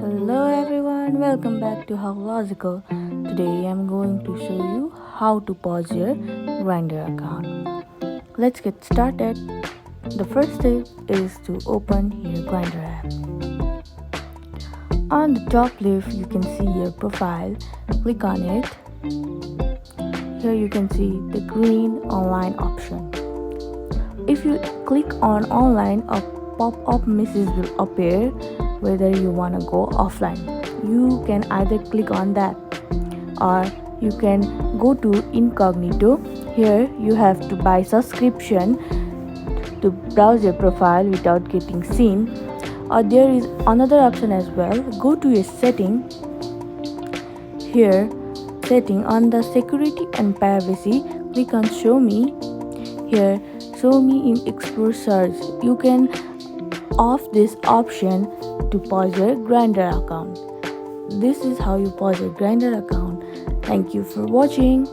Hello everyone, welcome back to How Logical. Today I'm going to show you how to pause your Grindr account. Let's get started. The first step is to open your Grindr app. On the top left you can see your profile. Click on it. Here you can see the green online option. If you click on online, a pop-up message will appear whether you want to go offline. You can either click on that or you can go to incognito. Here you have to buy subscription to browse your profile without getting seen, or there is another option as well. Go to your setting. Here setting on the security and privacy, click on show me. Here show me in explore search. You can off this option to pause your Grindr account. This is how you pause your Grindr account. Thank you for watching.